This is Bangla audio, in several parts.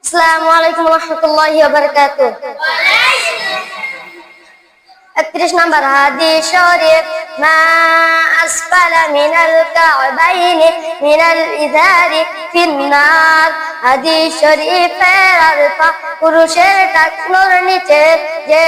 আসসালামু আলাইকুম ওয়া রাহমাতুল্লাহি ওয়া বারাকাতুহু। 31 নম্বর হাদিস শরীফ, মা আসফালা মিনাল কা'বাইনি মিনাল ইজারি ফিন্নার। হাদিস শরীফের অর্থ, পুরুষের টাকনুর নিচে যে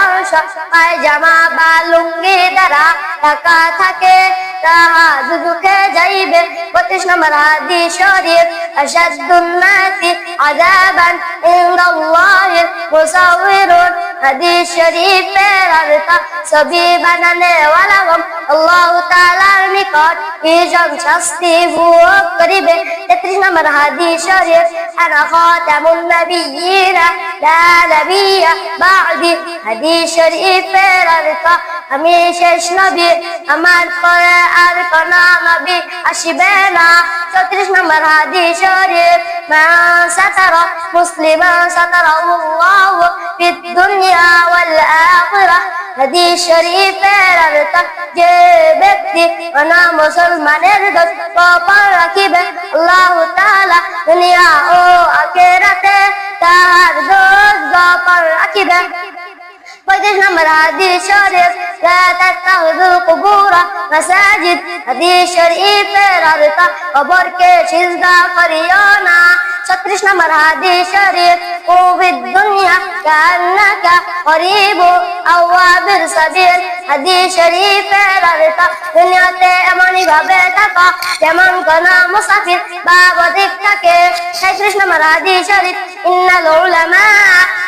অংশ পায়জামা বা লুঙ্গি দ্বারা ঢাকা থাকে তাহা দুজকে যাইবে। 32 নম্বর হাদিস শরীফ, আশাদ্দুন নাসি আযাবান ইনদাল্লাহিল মুসাউবিরুন। হাদিস শরীফের অর্থ, ছবি বানানে ওয়ালাগণ আল্লাহ তাআলার নিকট ভীষণ শাস্তি ভোগ করিবে। 33 নম্বর হাদিস শরীফ, আনা খাতামুন নাবিয়্যিনা লা নাবিয়্যা বা'দি। হাদিস শরীফের অর্থ, আমি শেষ নবী, আমার পরে আর কোন নবী আসিবে না। 34 নম্বর হাদিস শরীফ, মান সাতারা মুসলিমান সাতারাহুল্লাহু ফিদ দুনিয়া ওয়াল আখিরাহ। হাদিস শরীফের অর্থ, যে ব্যক্তি কোন মুসলমানের দোষ গোপন রাখিবে আল্লাহ তাআলা দুনিয়া ও আখিরাতে তাহার দোষ গোপন রাখিবে। 35 নম্বর হাদিস শরীফ, লা তাত্তাখিযুল কুবুরা মাসাজিদ। হাদিস শরীফের অর্থ, কবরকে সিজদা করিও না। 36 নম্বর হাদিস শরীফ, কুবিদ দুনিয়া কান্নাকা করিবু আওয়াবির সাবিল। হাদিস শরীফের অর্থ, দুনিয়াতে এমনই ভাবে থাকো যেমন কোন মুসাফির বা বধিক থাকে। 37 নম্বর হাদিস শরীফ, ইন্নাল উলামা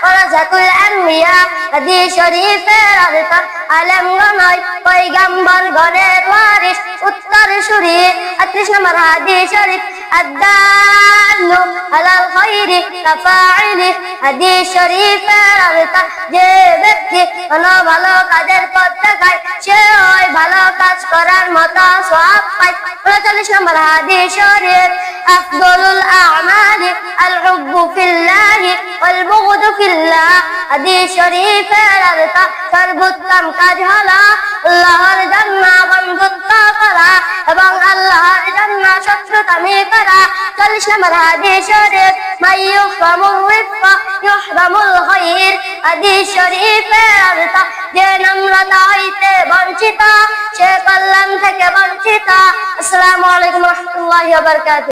ওয়ারাসাতুল আনবিয়া। হাদিস শরীফের অর্থ, আলেমগণ পয়গম্বর গণের ওয়ারিস উত্তরসূরি। 38 নম্বর হাদিস শরীফ, আদ-দাল্লু আলাল খায়রি কাফাইলি। হাদিস শরীফের অর্থ, যে ব্যক্তি কোন ভালো কাজের পথ দেখায় সে ওই ভালো কাজ করার মতো সওয়াব পায়। 39 নম্বর হাদিস শরীফ, আফদলুল আ'মালি আল হুব্বু ফিল্লাহি ওয়াল বুগদু ফিল্লাহ। হাদিস শরীফের অর্থ, সর্বোত্তম কাজ হলো আল্লাহর জন্য বন্ধুত্ব করা এবং আল্লাহর জন্য শত্রুতামি করা। 40 নম্বর হাদিস শরীফ, মাইয়ুহরামুর রিফকা ইউহরামুল খায়র। হাদিস শরীফের অর্থ, যে নম্রতা হইতে বঞ্চিত সে কল্যাণ থেকে বঞ্চিত। আসসালামু আলাইকুম ওয়া রাহমাতুল্লাহি ওয়া বারাকাতুহু।